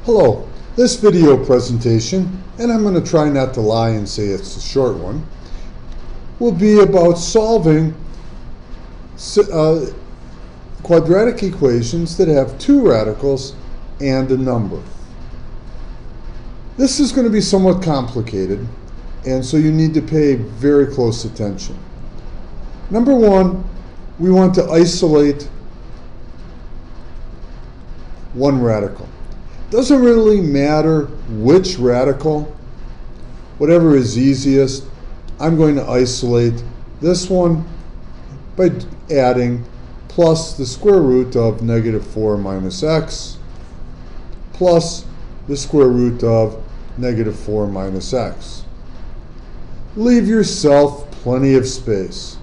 Hello, this video presentation, and I'm going to try not to lie and say it's a short one, will be about solving quadratic equations that have two radicals and a number. This is going to be somewhat complicated, and so you need to pay very close attention. Number one, we want to isolate one radical. Doesn't really matter which radical, whatever is easiest. I'm going to isolate this one by adding plus the square root of -4 minus x plus the square root of -4 minus x. Leave yourself plenty of space.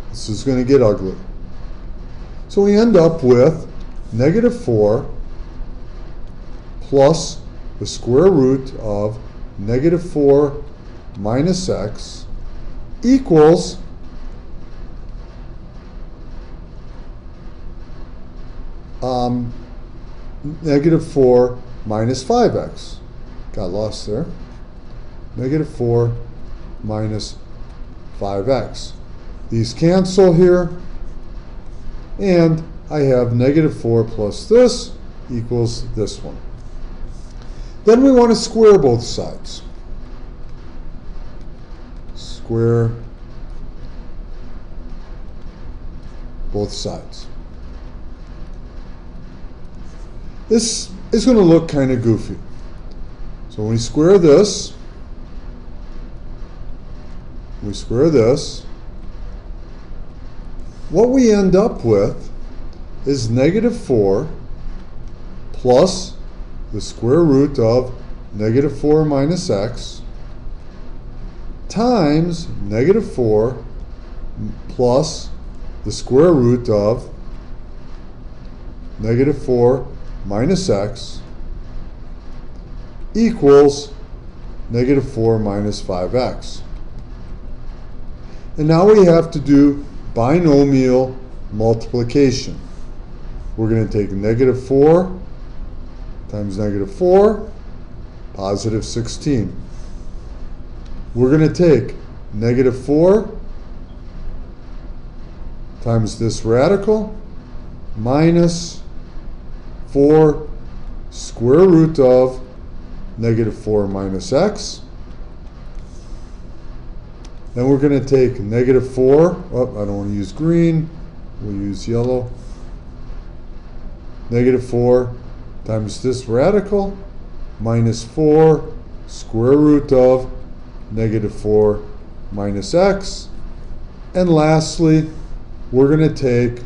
This is going to get ugly. So we end up with -4 plus the square root of -4 minus x equals -4 minus 5x. Got lost there. -4 minus 5x. These cancel here, and I have -4 plus this equals this one. Then we want to square both sides. Square both sides. This is going to look kind of goofy. So when we square this, what we end up with is -4 plus the square root of -4 minus x times -4 plus the square root of -4 minus x equals -4 minus 5x. And now we have to do binomial multiplication. We're going to take -4 times -4, positive 16. We're going to take -4 times this radical minus 4 square root of -4 minus x. Then we're going to take -4, I don't want to use green, we'll use yellow, -4 times this radical minus 4 square root of -4 minus x. And lastly, we're going to take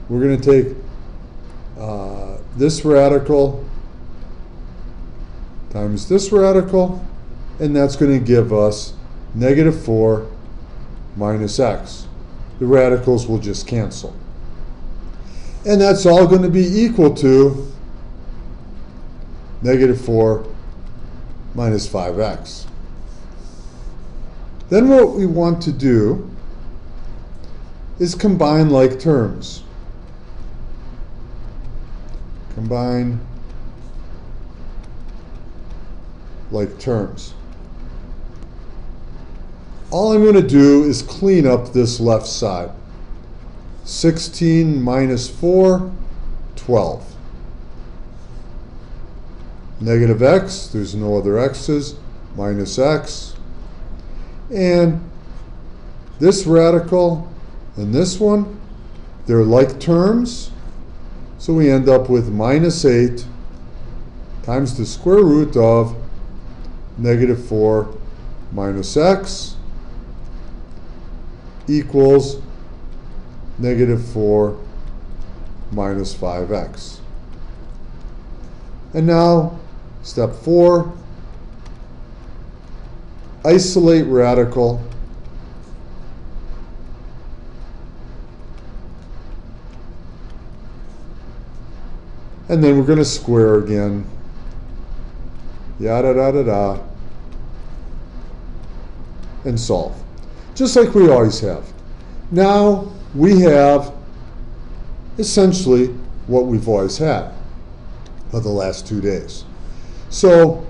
we're going to take this radical times this radical, and that's going to give us -4 minus x. The radicals will just cancel. And that's all going to be equal to -4 minus 5x. Then what we want to do is combine like terms. Combine like terms. All I'm going to do is clean up this left side. 16 minus 4, 12. Negative x, there's no other x's, minus x. And this radical and this one, they're like terms. So we end up with -8 times the square root of -4 minus x equals -4 minus 5x. And now, step 4, isolate radical. And then we're going to square again. Yada da da da. And solve. just like we always have. Now we have essentially what we've always had for the last 2 days. So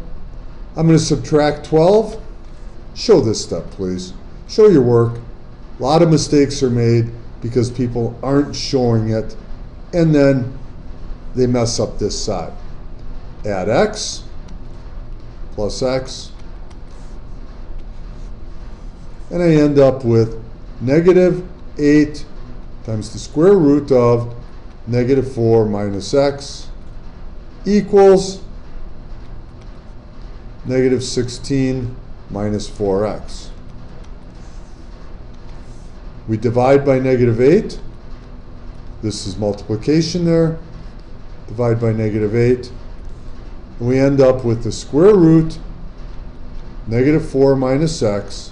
I'm going to subtract 12. Show this step, please. Show your work. A lot of mistakes are made because people aren't showing it, and then they mess up this side. Add x plus x, and I end up with negative 8 times the square root of negative 4 minus x equals negative 16 minus 4x. We divide by negative 8. This is multiplication there. Divide by negative 8. And we end up with the square root, negative 4 minus x.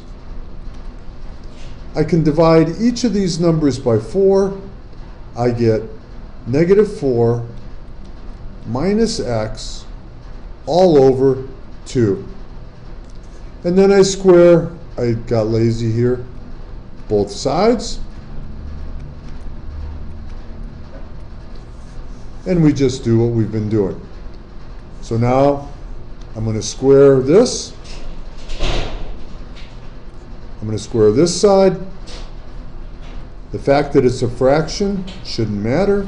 I can divide each of these numbers by 4. I get negative 4 minus x all over 2. And then I square, I got lazy here, both sides. And we just do what we've been doing. So now I'm going to square this. I'm going to square this side. The fact that it's a fraction shouldn't matter.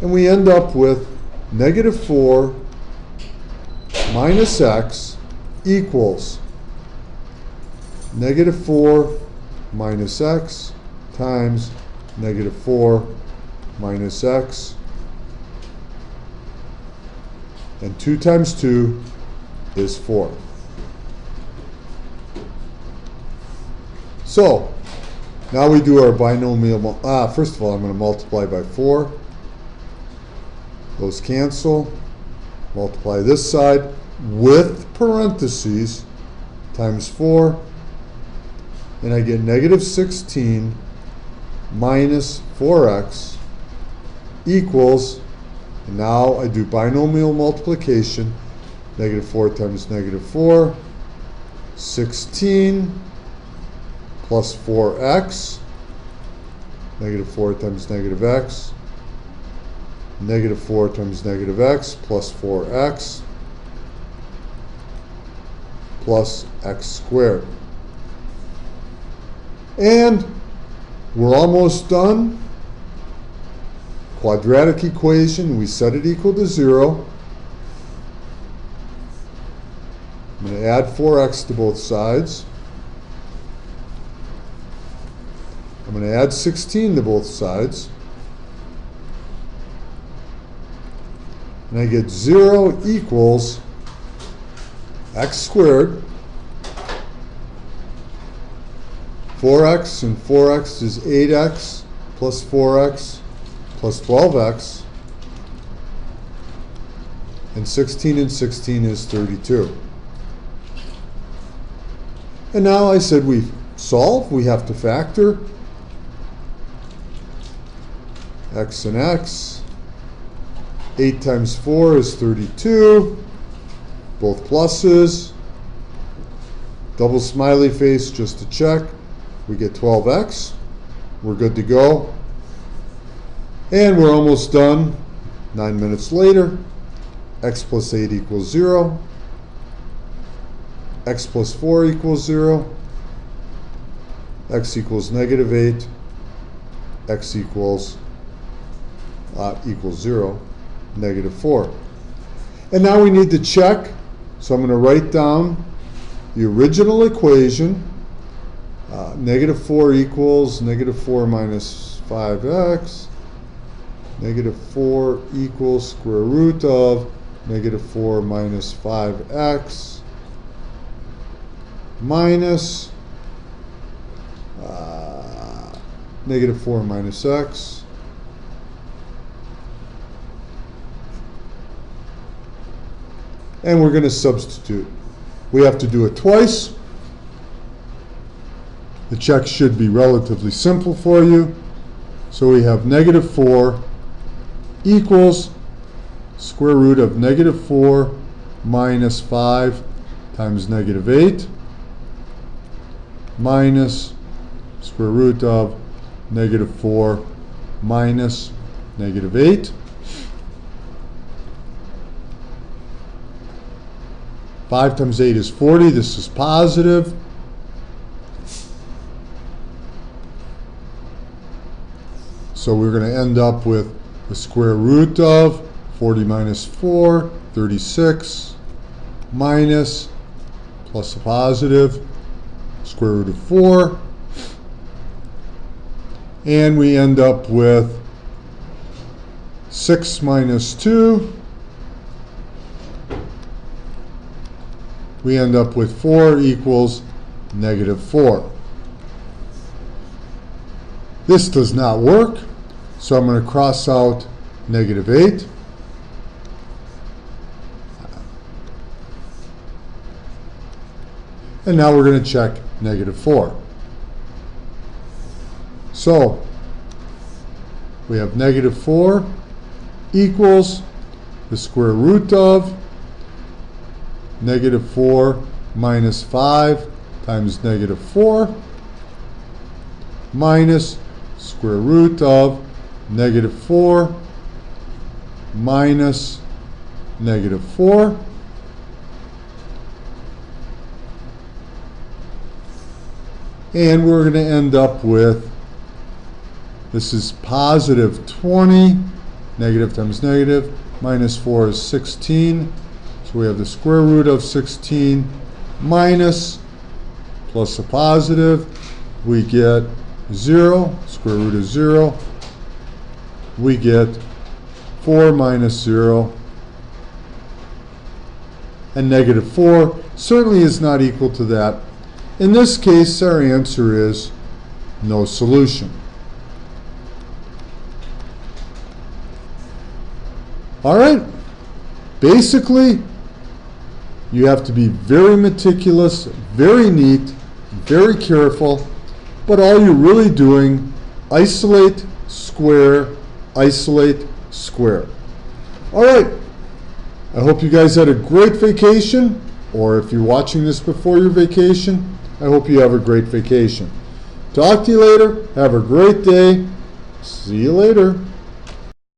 And we end up with negative 4 minus x equals negative 4 minus x times negative 4 minus x. And 2 times 2 is 4. So now we do our binomial. First of all, I'm going to multiply by 4. Those cancel. Multiply this side with parentheses times 4. And I get negative 16 minus 4x equals, and now I do binomial multiplication, negative 4 times negative 4, 16 plus 4x, negative 4 times negative x, negative 4 times negative x plus 4x plus x squared. And we're almost done. Quadratic equation, we set it equal to 0. I'm going to add 4x to both sides. I'm going to add 16 to both sides. And I get 0 equals x squared. 4x and 4x is 8x plus 4x plus 12x. And 16 is 32. And now I said we solve, we have to factor x and x. 8 times 4 is 32. Both pluses. Double smiley face just to check. We get 12x. We're good to go. And we're almost done. 9 minutes later. X plus 8 equals 0. X plus 4 equals 0. X equals negative 8. X equals 0. Negative 4. And now we need to check. So I'm going to write down the original equation. Negative 4 equals negative 4 minus 5x. Negative 4 equals square root of negative 4 minus 5x minus negative 4 minus x. And we're going to substitute. We have to do it twice. The check should be relatively simple for you. So we have negative 4 equals square root of negative 4 minus 5 times negative 8 minus square root of negative 4 minus negative 8. 5 times 8 is 40. This is positive. So we're going to end up with the square root of 40 minus 4, 36, minus, plus a positive, square root of 4. And we end up with 6 minus 2. We end up with 4 equals negative 4. This does not work, so I'm going to cross out negative 8. And now we're going to check negative 4. So we have negative 4 equals the square root of negative 4 minus 5 times negative 4 minus square root of negative 4 minus negative 4. And we're going to end up with, this is positive 20, negative times negative, minus 4 is 16. So we have the square root of 16 minus, plus a positive, we get 0, square root of 0. We get 4 minus 0. And negative 4 certainly is not equal to that. In this case, our answer is no solution. All right. Basically, you have to be very meticulous, very neat, very careful, but all you're really doing, isolate, square, isolate, square. All right. I hope you guys had a great vacation, or if you're watching this before your vacation, I hope you have a great vacation. Talk to you later. Have a great day. See you later.